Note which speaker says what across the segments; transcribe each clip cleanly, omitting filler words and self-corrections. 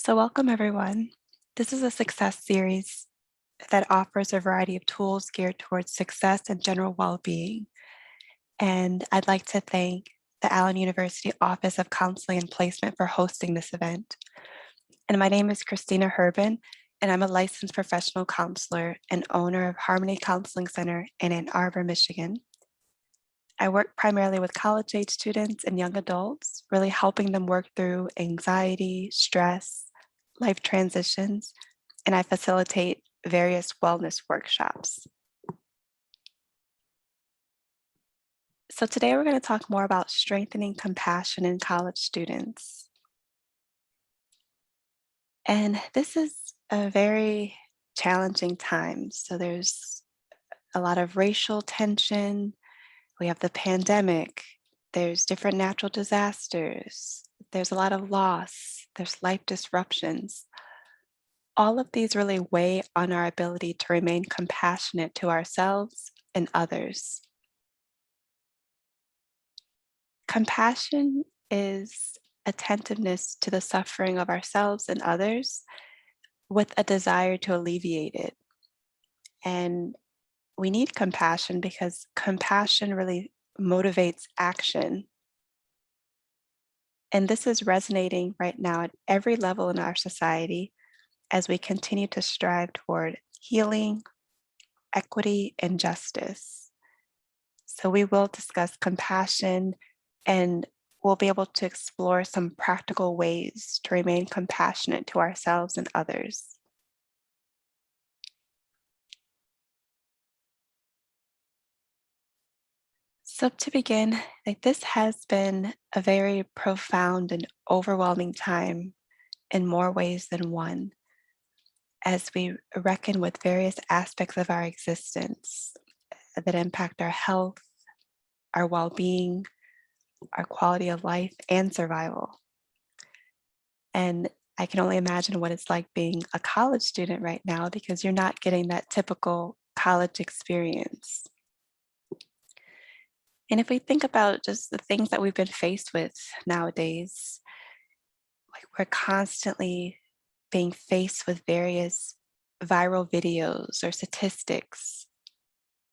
Speaker 1: So, welcome everyone. This is a success series that offers a variety of tools geared towards success and general well being. And I'd like to thank the Allen University Office of Counseling and Placement for hosting this event. And my name is Christina Herbin, and I'm a licensed professional counselor and owner of Harmony Counseling Center in Ann Arbor, Michigan. I work primarily with college age students and young adults, really helping them work through anxiety, stress, life transitions, and I facilitate various wellness workshops. So today we're going to talk more about strengthening compassion in college students. And this is a very challenging time. So there's a lot of racial tension. We have the pandemic. There's different natural disasters. There's a lot of loss. There's life disruptions. All of these really weigh on our ability to remain compassionate to ourselves and others. Compassion is attentiveness to the suffering of ourselves and others with a desire to alleviate it. And we need compassion because compassion really motivates action. And this is resonating right now at every level in our society as we continue to strive toward healing, equity, and justice. So we will discuss compassion and we'll be able to explore some practical ways to remain compassionate to ourselves and others. So to begin, this has been a very profound and overwhelming time in more ways than one as we reckon with various aspects of our existence that impact our health, our well-being, our quality of life, and survival. And I can only imagine what it's like being a college student right now because you're not getting that typical college experience. And if we think about just the things that we've been faced with nowadays, like we're constantly being faced with various viral videos or statistics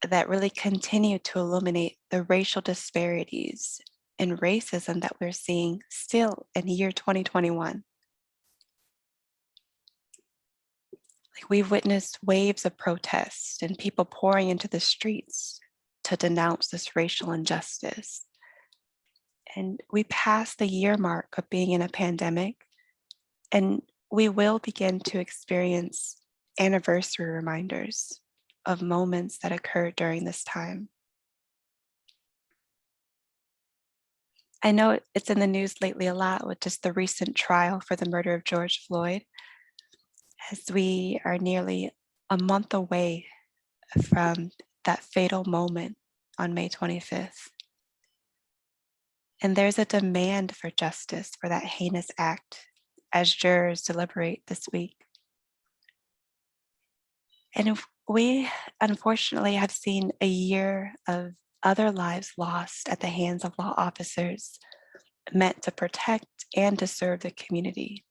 Speaker 1: that really continue to illuminate the racial disparities and racism that we're seeing still in year 2021. We've witnessed waves of protests and people pouring into the streets to denounce this racial injustice. And we passed the year mark of being in a pandemic, and we will begin to experience anniversary reminders of moments that occurred during this time. I know it's in the news lately a lot with just the recent trial for the murder of George Floyd, as we are nearly a month away from that fatal moment on May 25th. And there's a demand for justice for that heinous act as jurors deliberate this week. And if we unfortunately have seen a year of other lives lost at the hands of law officers meant to protect and to serve the community.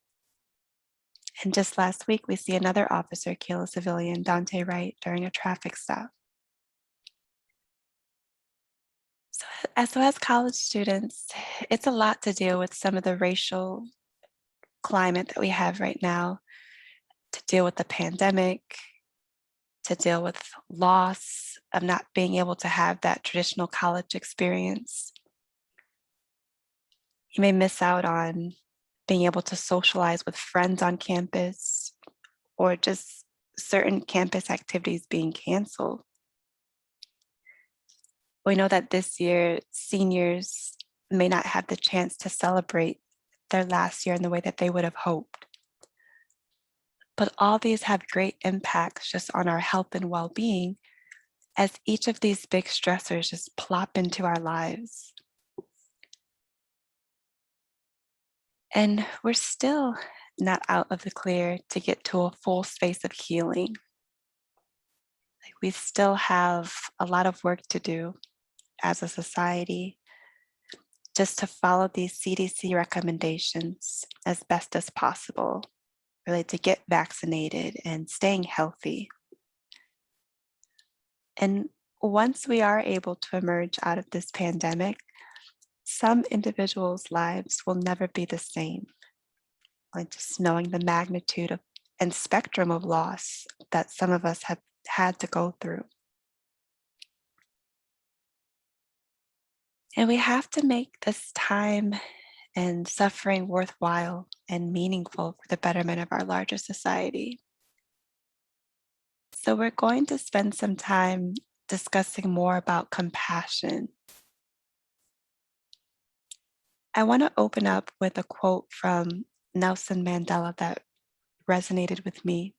Speaker 1: And just last week, we see another officer kill a civilian, Dante Wright, during a traffic stop. So as college students, it's a lot to deal with some of the racial climate that we have right now, to deal with the pandemic, to deal with loss of not being able to have that traditional college experience. You may miss out on being able to socialize with friends on campus or just certain campus activities being canceled. We know that this year, seniors may not have the chance to celebrate their last year in the way that they would have hoped. But all these have great impacts just on our health and well-being as each of these big stressors just plop into our lives. And we're still not out of the clear to get to a full space of healing. We still have a lot of work to do as a society just to follow these CDC recommendations as best as possible really to get vaccinated and staying healthy. And once we are able to emerge out of this pandemic, some individuals' lives will never be the same. Like just knowing the magnitude of and spectrum of loss that some of us have had to go through. And we have to make this time and suffering worthwhile and meaningful for the betterment of our larger society. So, we're going to spend some time discussing more about compassion. I want to open up with a quote from Nelson Mandela that resonated with me.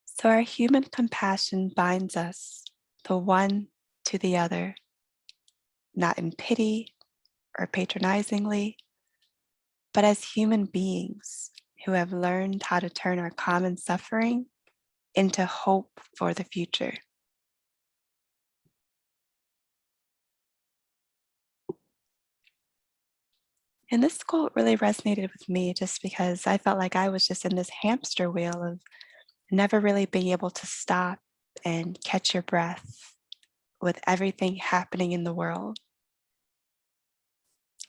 Speaker 1: So, our human compassion binds us, the one to the other, not in pity or patronizingly, but as human beings who have learned how to turn our common suffering into hope for the future. And this quote really resonated with me just because I felt like I was just in this hamster wheel of never really being able to stop and catch your breath with everything happening in the world.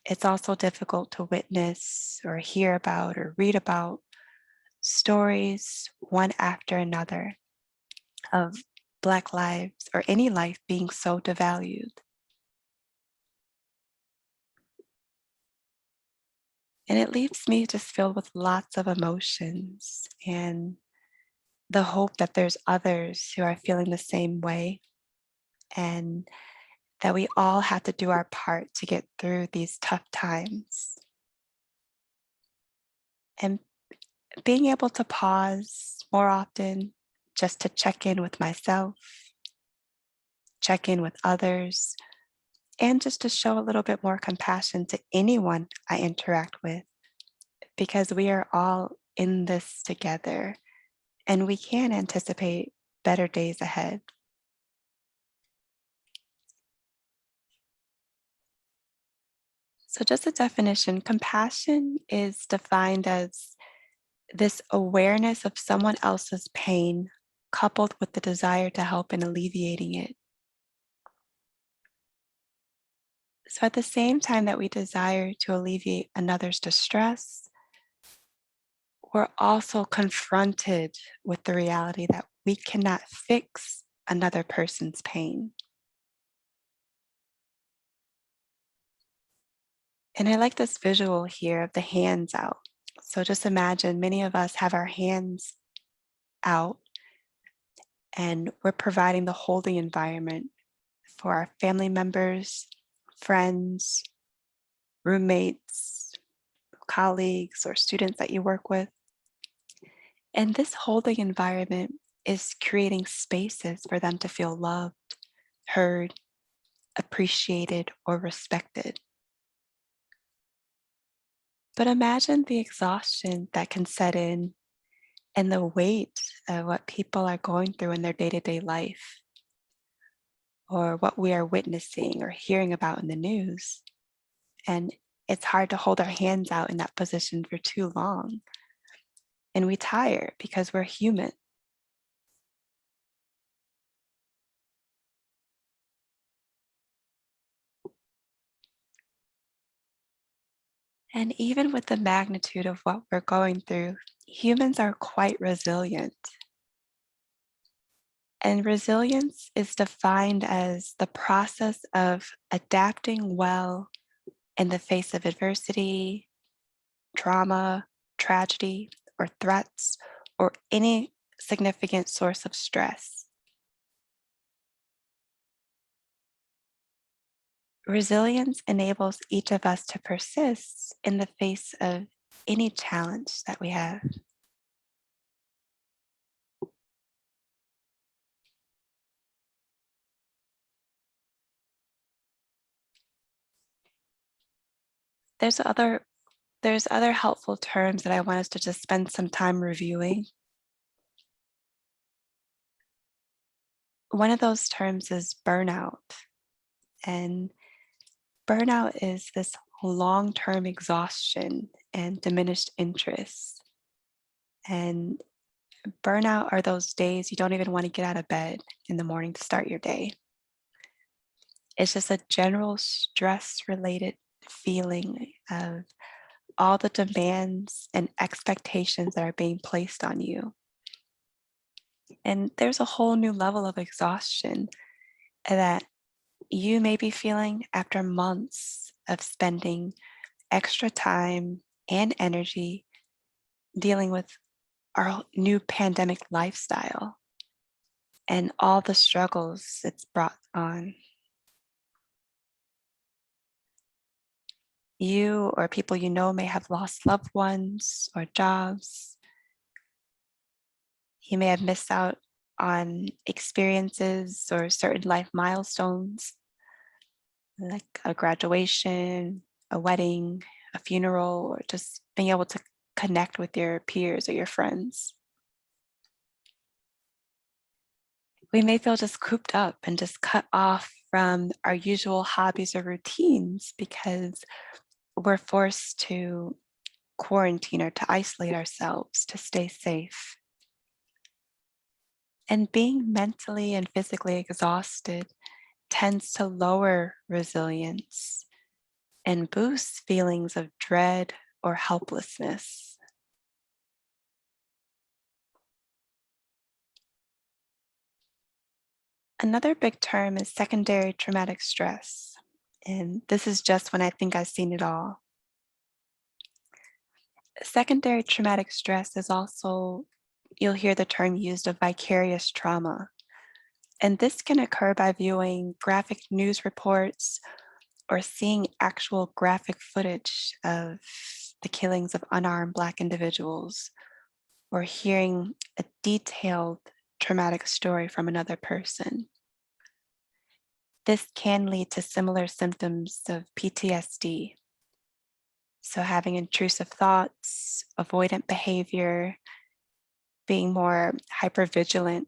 Speaker 1: It's also difficult to witness or hear about or read about stories one after another of Black lives or any life being so devalued. And it leaves me just filled with lots of emotions and the hope that there's others who are feeling the same way and that we all have to do our part to get through these tough times. And being able to pause more often just to check in with myself, check in with others, and just to show a little bit more compassion to anyone I interact with, because we are all in this together and we can anticipate better days ahead. So, just a definition, compassion is defined as this awareness of someone else's pain coupled with the desire to help in alleviating it. So, at the same time that we desire to alleviate another's distress, we're also confronted with the reality that we cannot fix another person's pain. And I like this visual here of the hands out. So, just imagine many of us have our hands out and we're providing the holding environment for our family members, friends, roommates, colleagues, or students that you work with. And this holding environment is creating spaces for them to feel loved, heard, appreciated, or respected. But imagine the exhaustion that can set in and the weight of what people are going through in their day to day life or what we are witnessing or hearing about in the news. And it's hard to hold our hands out in that position for too long. And we tire because we're human. And even with the magnitude of what we're going through, humans are quite resilient. And resilience is defined as the process of adapting well in the face of adversity, trauma, tragedy, or threats, or any significant source of stress. Resilience enables each of us to persist in the face of any challenge that we have. There's other there's other helpful terms that I want us to just spend some time reviewing. One of those terms is burnout. And burnout is this long-term exhaustion and diminished interest. And burnout are those days you don't even want to get out of bed in the morning to start your day. It's just a general stress-related feeling of all the demands and expectations that are being placed on you. And there's a whole new level of exhaustion that you may be feeling after months of spending extra time and energy dealing with our new pandemic lifestyle and all the struggles it's brought on. You or people you know may have lost loved ones or jobs. You may have missed out on experiences or certain life milestones like a graduation, a wedding, a funeral, or just being able to connect with your peers or your friends. We may feel just cooped up and just cut off from our usual hobbies or routines because we're forced to quarantine or to isolate ourselves to stay safe. And being mentally and physically exhausted tends to lower resilience and boosts feelings of dread or helplessness. Another big term is secondary traumatic stress. And this is just when I think I've seen it all. Secondary traumatic stress is also, you'll hear the term used of vicarious trauma. And this can occur by viewing graphic news reports or seeing actual graphic footage of the killings of unarmed Black individuals or hearing a detailed traumatic story from another person. This can lead to similar symptoms of PTSD. So, having intrusive thoughts, avoidant behavior, being more hypervigilant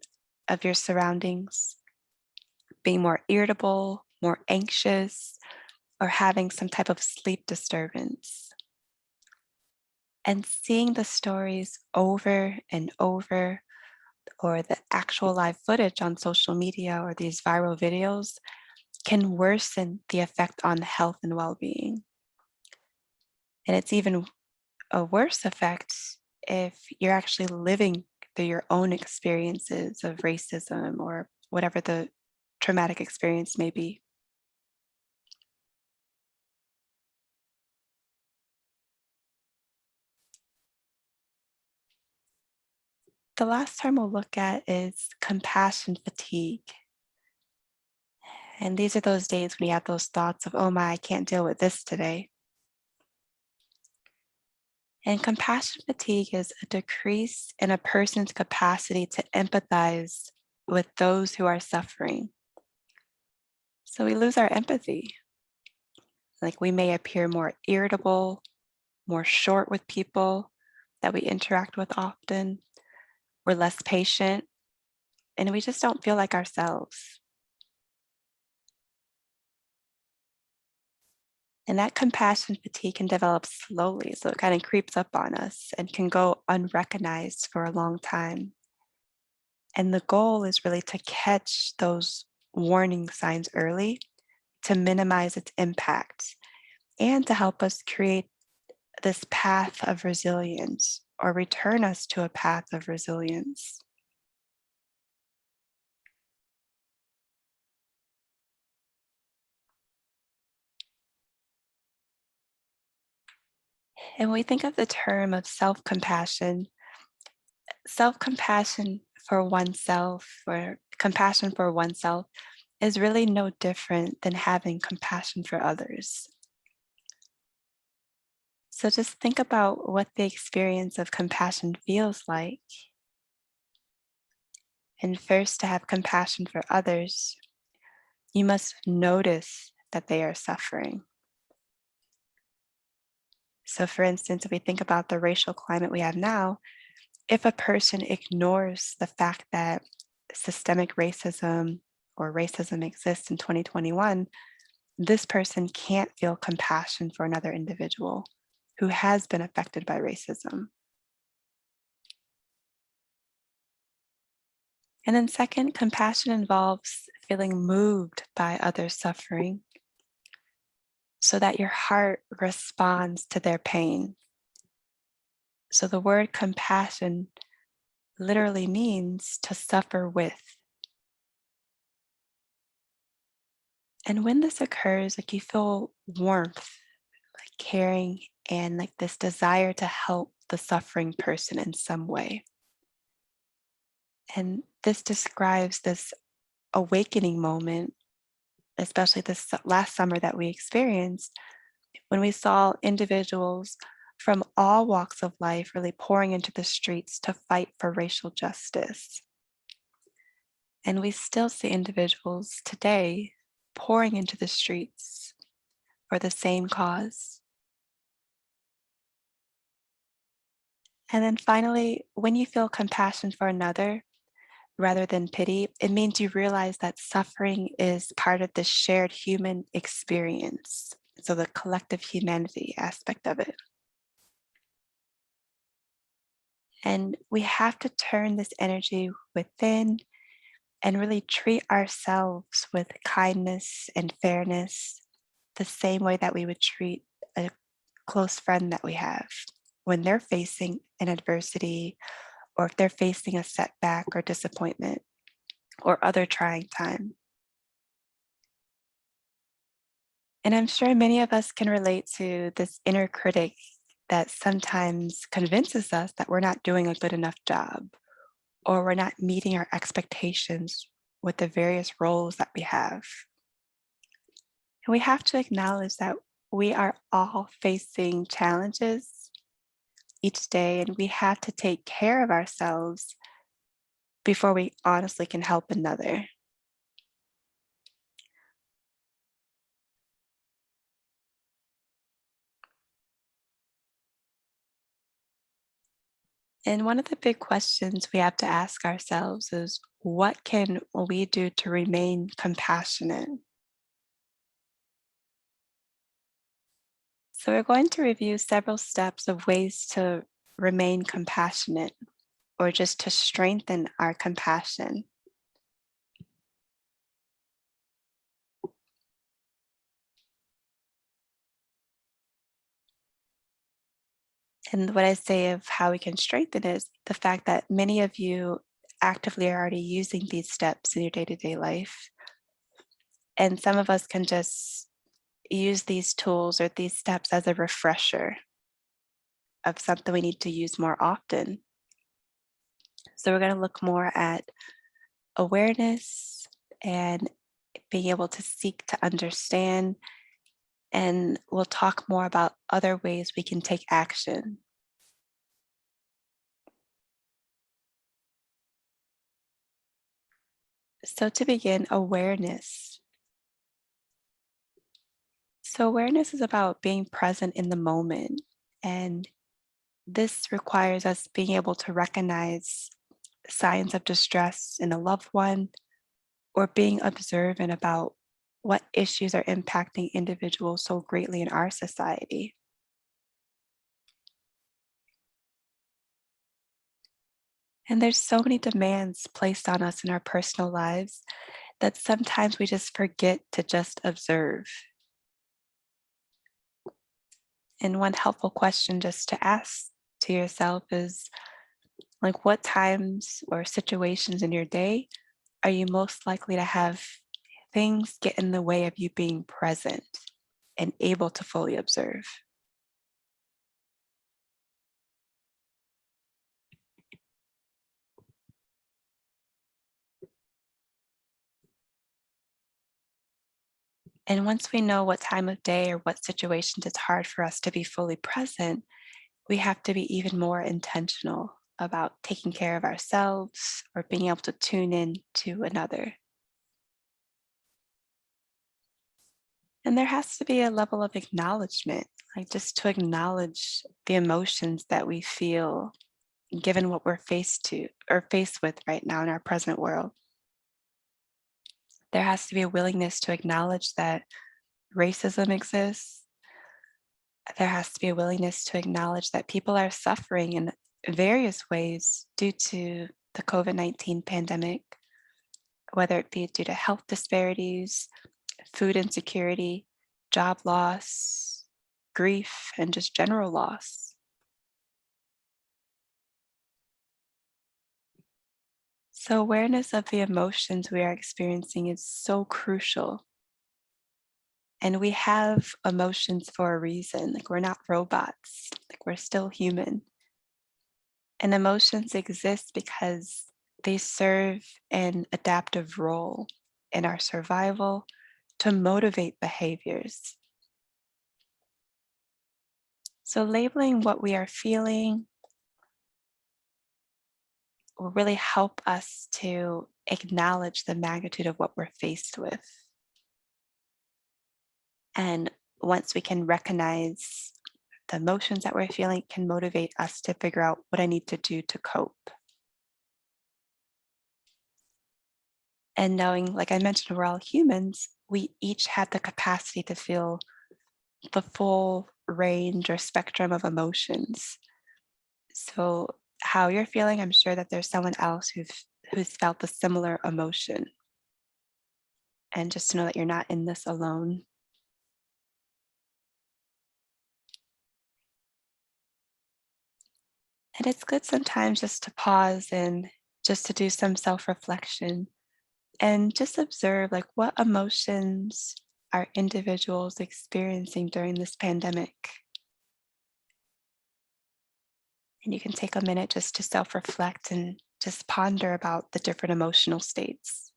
Speaker 1: of your surroundings, being more irritable, more anxious, or having some type of sleep disturbance. And seeing the stories over and over, or the actual live footage on social media or these viral videos, can worsen the effect on health and well being. And it's even a worse effect if you're actually living through your own experiences of racism or whatever the traumatic experience may be. The last term we'll look at is compassion fatigue. And these are those days when you have those thoughts of, oh my, I can't deal with this today. And compassion fatigue is a decrease in a person's capacity to empathize with those who are suffering. So we lose our empathy. Like we may appear more irritable, more short with people that we interact with often. We're less patient, and we just don't feel like ourselves. And that compassion fatigue can develop slowly, so it kind of creeps up on us and can go unrecognized for a long time. And the goal is really to catch those warning signs early to minimize its impact and to help us create this path of resilience or return us to a path of resilience. And when we think of the term of self compassion for oneself or compassion for oneself is really no different than having compassion for others. So just think about what the experience of compassion feels like. And first, to have compassion for others, you must notice that they are suffering. So, for instance, if we think about the racial climate we have now, if a person ignores the fact that systemic racism or racism exists in 2021, this person can't feel compassion for another individual who has been affected by racism. And then, second, compassion involves feeling moved by others' suffering so that your heart responds to their pain. So, the word compassion literally means to suffer with. And when this occurs, like you feel warmth, like caring, and like this desire to help the suffering person in some way. And this describes this awakening moment, especially this last summer that we experienced, when we saw individuals from all walks of life really pouring into the streets to fight for racial justice. And we still see individuals today pouring into the streets for the same cause. And then finally, when you feel compassion for another rather than pity, it means you realize that suffering is part of the shared human experience. So, the collective humanity aspect of it. And we have to turn this energy within and really treat ourselves with kindness and fairness, the same way that we would treat a close friend that we have when they're facing an adversity, or if they're facing a setback or disappointment or other trying time. And I'm sure many of us can relate to this inner critic that sometimes convinces us that we're not doing a good enough job, or we're not meeting our expectations with the various roles that we have. And we have to acknowledge that we are all facing challenges each day, and we have to take care of ourselves before we honestly can help another. And one of the big questions we have to ask ourselves is, what can we do to remain compassionate? So, we're going to review several steps of ways to remain compassionate, or just to strengthen our compassion. And what I say of how we can strengthen is the fact that many of you actively are already using these steps in your day to day life. And some of us can just use these tools or these steps as a refresher of something we need to use more often. So we're going to look more at awareness and being able to seek to understand. And we'll talk more about other ways we can take action. So, to begin, awareness. So, awareness is about being present in the moment. And this requires us being able to recognize signs of distress in a loved one, or being observant about what issues are impacting individuals so greatly in our society. And there's so many demands placed on us in our personal lives that sometimes we just forget to just observe. And one helpful question just to ask to yourself is, like, what times or situations in your day are you most likely to have things get in the way of you being present and able to fully observe? And once we know what time of day or what situations it's hard for us to be fully present, we have to be even more intentional about taking care of ourselves or being able to tune in to another. And there has to be a level of acknowledgement, like just to acknowledge the emotions that we feel given what we're faced with right now in our present world. There has to be a willingness to acknowledge that racism exists, there has to be a willingness to acknowledge that people are suffering in various ways due to the COVID-19 pandemic, whether it be due to health disparities, food insecurity, job loss, grief, and just general loss. So, awareness of the emotions we are experiencing is so crucial. And we have emotions for a reason. Like, we're not robots, like, we're still human. And emotions exist because they serve an adaptive role in our survival to motivate behaviors. So, labeling what we are feeling will really help us to acknowledge the magnitude of what we're faced with. And once we can recognize the emotions that we're feeling, it can motivate us to figure out what I need to do to cope. And knowing, like I mentioned, we're all humans, we each have the capacity to feel the full range or spectrum of emotions. So, how you're feeling, I'm sure that there's someone else who's felt the similar emotion. And just to know that you're not in this alone. And it's good sometimes just to pause and just to do some self reflection and just observe like what emotions are individuals experiencing during this pandemic. And you can take a minute just to self reflect and just ponder about the different emotional states.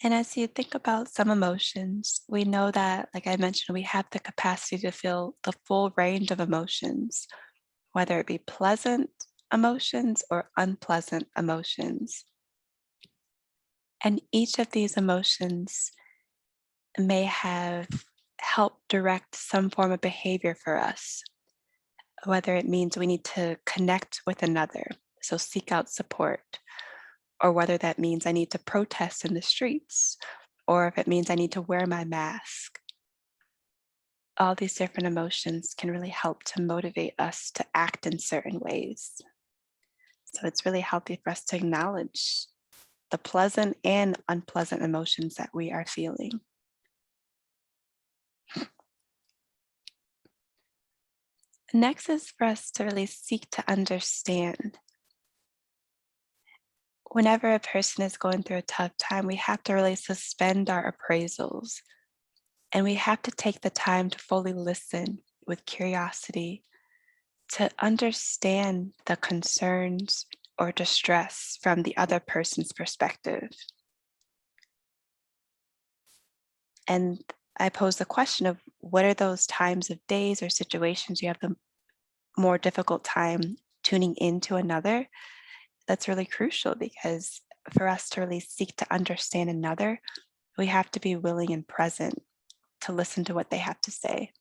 Speaker 1: And as you think about some emotions, we know that, like I mentioned, we have the capacity to feel the full range of emotions, whether it be pleasant emotions or unpleasant emotions. And each of these emotions may have helped direct some form of behavior for us, whether it means we need to connect with another, so seek out support, or whether that means I need to protest in the streets, or if it means I need to wear my mask. All these different emotions can really help to motivate us to act in certain ways. So it's really healthy for us to acknowledge the pleasant and unpleasant emotions that we are feeling. Next is for us to really seek to understand. Whenever a person is going through a tough time, we have to really suspend our appraisals and we have to take the time to fully listen with curiosity to understand the concerns or distress from the other person's perspective. And I pose the question of what are those times of days or situations you have the more difficult time tuning into another? That's really crucial because for us to really seek to understand another, we have to be willing and present to listen to what they have to say.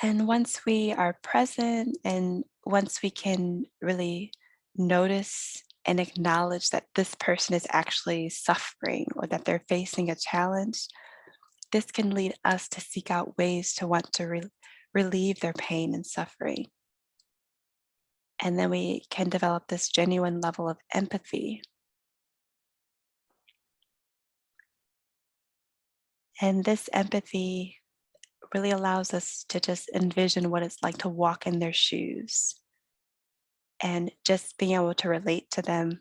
Speaker 1: And once we are present and once we can really notice and acknowledge that this person is actually suffering or that they're facing a challenge, this can lead us to seek out ways to want to relieve their pain and suffering. And then we can develop this genuine level of empathy. And this empathy really allows us to just envision what it's like to walk in their shoes and just being able to relate to them,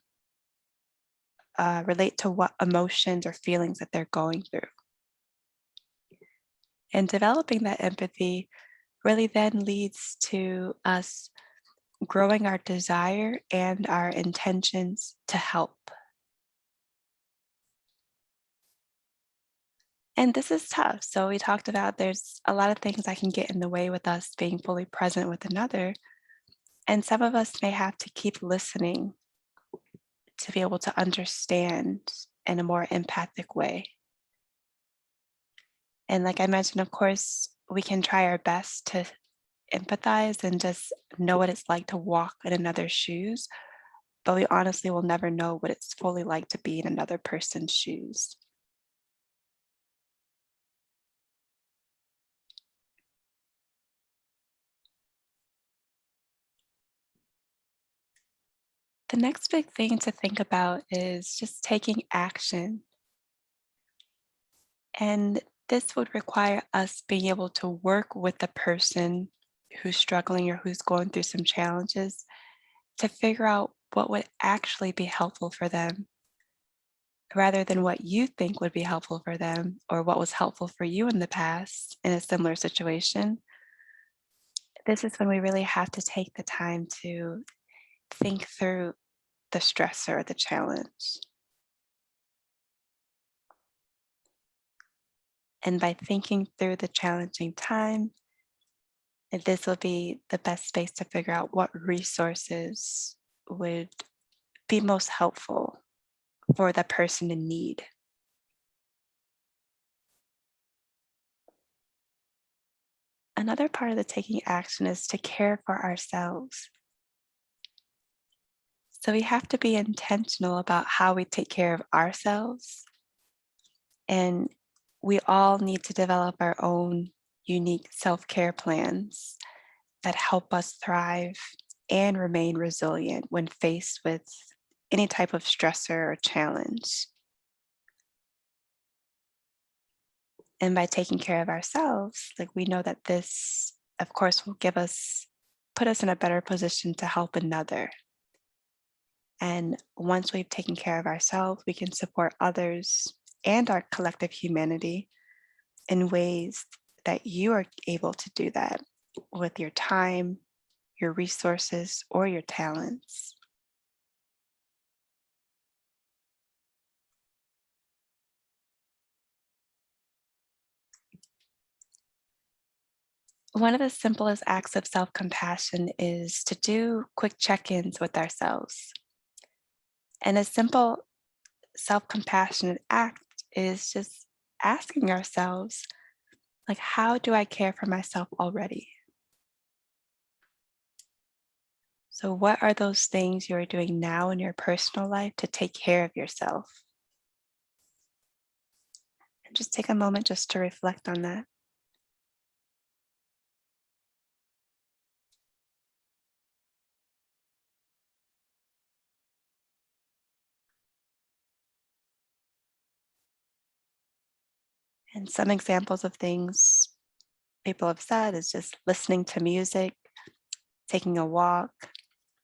Speaker 1: relate to what emotions or feelings that they're going through. And developing that empathy really then leads to us growing our desire and our intentions to help. And this is tough. So, we talked about there's a lot of things that can get in the way with us being fully present with another. And some of us may have to keep listening to be able to understand in a more empathic way. And like I mentioned, of course, we can try our best to empathize and just know what it's like to walk in another's shoes, but we honestly will never know what it's fully like to be in another person's shoes. The next big thing to think about is just taking action. And this would require us being able to work with the person who's struggling or who's going through some challenges to figure out what would actually be helpful for them rather than what you think would be helpful for them or what was helpful for you in the past in a similar situation. This is when we really have to take the time to think through the stressor or the challenge. And by thinking through the challenging time, this will be the best space to figure out what resources would be most helpful for the person in need. Another part of the taking action is to care for ourselves. So we have to be intentional about how we take care of ourselves. And we all need to develop our own unique self care plans that help us thrive and remain resilient when faced with any type of stressor or challenge. And by taking care of ourselves, like we know that this, of course, will put us in a better position to help another. And once we've taken care of ourselves, we can support others and our collective humanity in ways that you are able to do that with your time, your resources, or your talents. One of the simplest acts of self compassion is to do quick check ins with ourselves. And a simple self compassionate act is just asking ourselves, like, how do I care for myself already? So, what are those things you are doing now in your personal life to take care of yourself? And just take a moment just to reflect on that. And some examples of things people have said is just listening to music, taking a walk,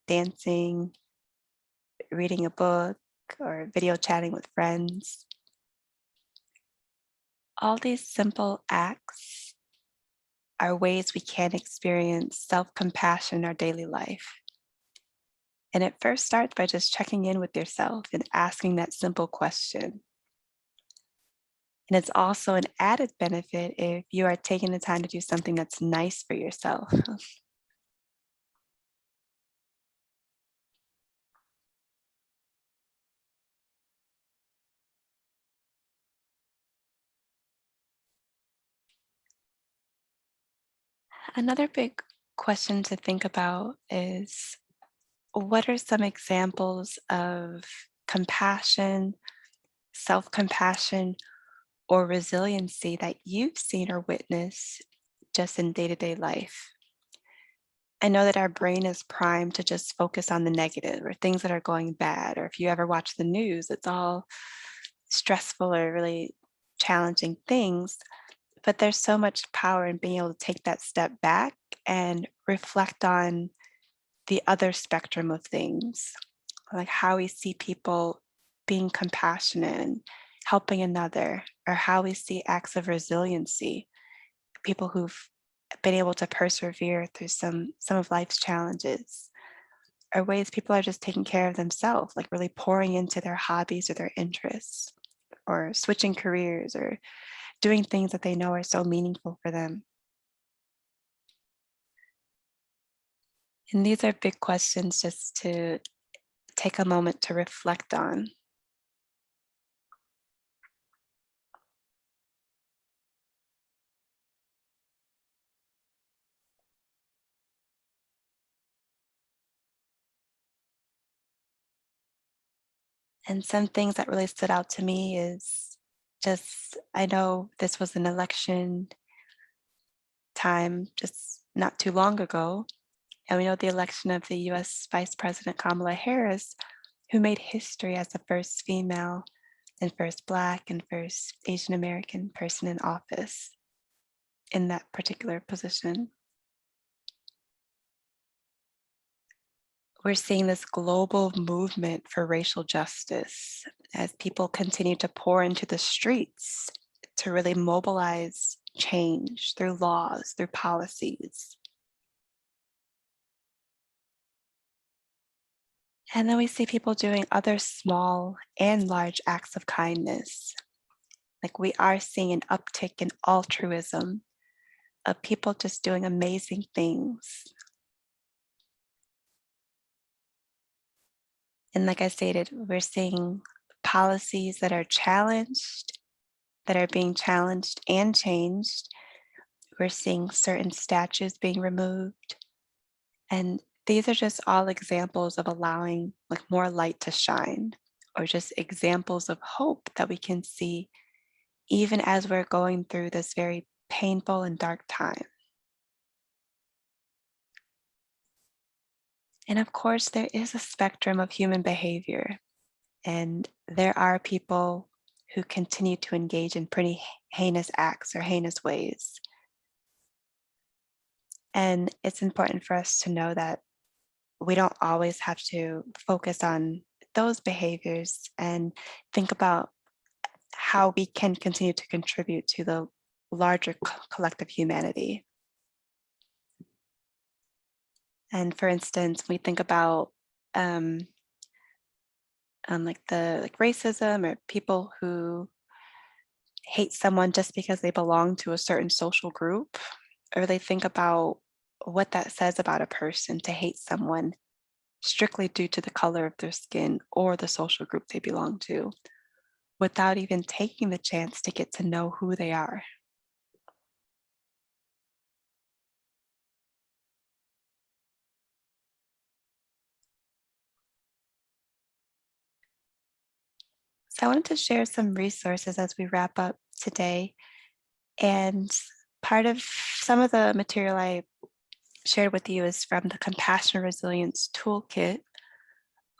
Speaker 1: dancing, reading a book, or video chatting with friends. All these simple acts are ways we can experience self compassion in our daily life. And it first starts by just checking in with yourself and asking that simple question. And it's also an added benefit if you are taking the time to do something that's nice for yourself. Another big question to think about is what are some examples of compassion, self compassion, or resiliency that you've seen or witnessed just in day to day life? I know that our brain is primed to just focus on the negative or things that are going bad. Or if you ever watch the news, it's all stressful or really challenging things. But there's so much power in being able to take that step back and reflect on the other spectrum of things, like how we see people being compassionate and helping another, or how we see acts of resiliency, people who've been able to persevere through some of life's challenges, or ways people are just taking care of themselves, like really pouring into their hobbies or their interests, or switching careers, or doing things that they know are so meaningful for them. And these are big questions just to take a moment to reflect on. And some things that really stood out to me is just, I know this was an election time just not too long ago. And we know the election of the US Vice President Kamala Harris, who made history as the first female and first Black and first Asian American person in office in that particular position. We're seeing this global movement for racial justice as people continue to pour into the streets to really mobilize change through laws, through policies. And then we see people doing other small and large acts of kindness. Like we are seeing an uptick in altruism of people just doing amazing things. And like I stated, we're seeing policies that are challenged, that are being challenged and changed. We're seeing certain statues being removed. And these are just all examples of allowing like more light to shine, or just examples of hope that we can see even as we're going through this very painful and dark time. And of course, there is a spectrum of human behavior, and there are people who continue to engage in pretty heinous acts or heinous ways. And it's important for us to know that we don't always have to focus on those behaviors and think about how we can continue to contribute to the larger collective humanity. And for instance, we think about um, like the like racism or people who hate someone just because they belong to a certain social group, or they think about what that says about a person to hate someone strictly due to the color of their skin or the social group they belong to, without even taking the chance to get to know who they are. So I wanted to share some resources as we wrap up today. And part of some of the material I shared with you is from the Compassion Resilience Toolkit,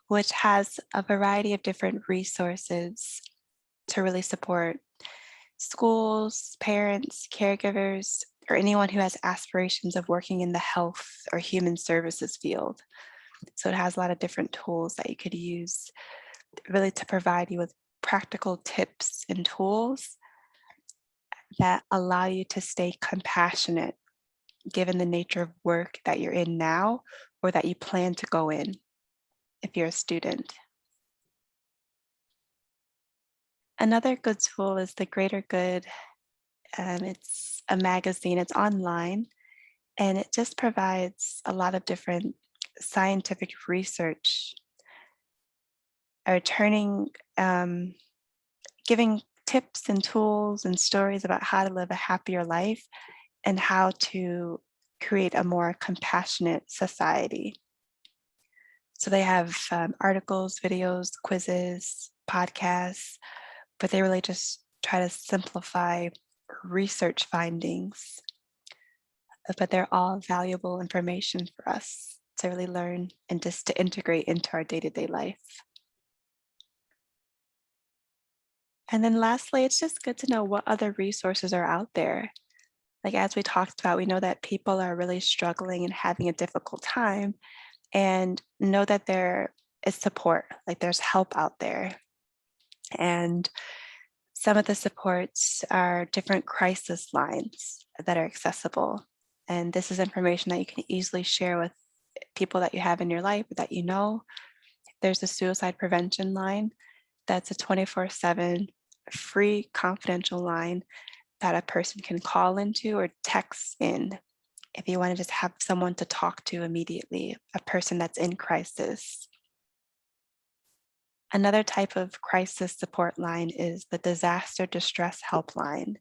Speaker 1: which has a variety of different resources to really support schools, parents, caregivers, or anyone who has aspirations of working in the health or human services field. So it has a lot of different tools that you could use really to provide you with practical tips and tools that allow you to stay compassionate given the nature of work that you're in now or that you plan to go in if you're a student. Another good tool is the Greater Good. It's a magazine, it's online, and it just provides a lot of different scientific research or giving tips and tools and stories about how to live a happier life and how to create a more compassionate society. So they have articles, videos, quizzes, podcasts, but they really just try to simplify research findings. But they're all valuable information for us to really learn and just to integrate into our day-to-day life. And then lastly, it's just good to know what other resources are out there. Like as we talked about, we know that people are really struggling and having a difficult time, and know that there is support, like there's help out there. And some of the supports are different crisis lines that are accessible. And this is information that you can easily share with people that you have in your life that you know. There's a suicide prevention line that's a 24/7 free confidential line that a person can call into or text in. if you want to just have someone to talk to immediately, a person that's in crisis. Another type of crisis support line is the disaster distress helpline.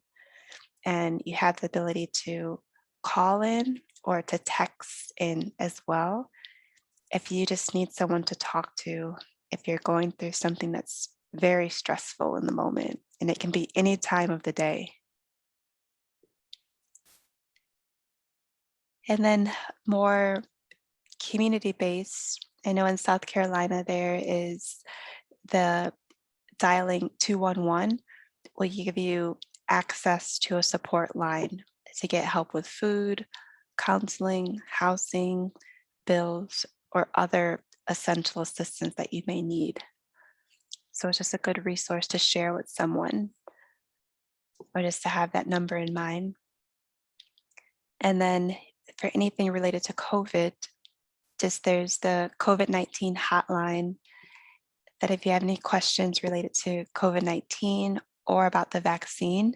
Speaker 1: And you have the ability to call in or to text in as well if you just need someone to talk to, if you're going through something that's very stressful in the moment, and it can be any time of the day. And then more community based, I know in South Carolina there is the dialing 211 will give you access to a support line to get help with food, counseling, housing, bills, or other essential assistance that you may need. So it's just a good resource to share with someone or just to have that number in mind. And then for anything related to COVID, just there's the COVID-19 hotline that if you have any questions related to COVID-19 or about the vaccine,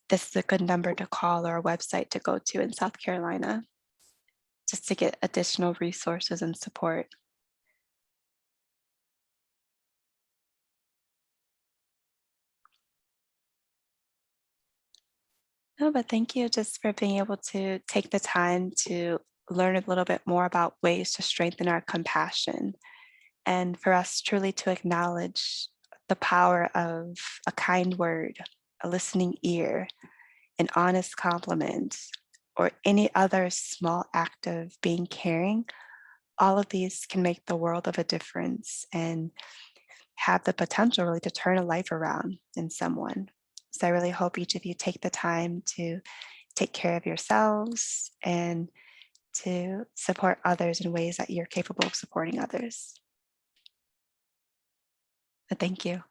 Speaker 1: this is a good number to call or a website to go to in South Carolina just to get additional resources and support. No, but thank you just for being able to take the time to learn a little bit more about ways to strengthen our compassion and for us truly to acknowledge the power of a kind word, a listening ear, an honest compliment, or any other small act of being caring. All of these can make the world of a difference and have the potential really to turn a life around in someone. So I really hope each of you take the time to take care of yourselves and to support others in ways that you're capable of supporting others. But thank you.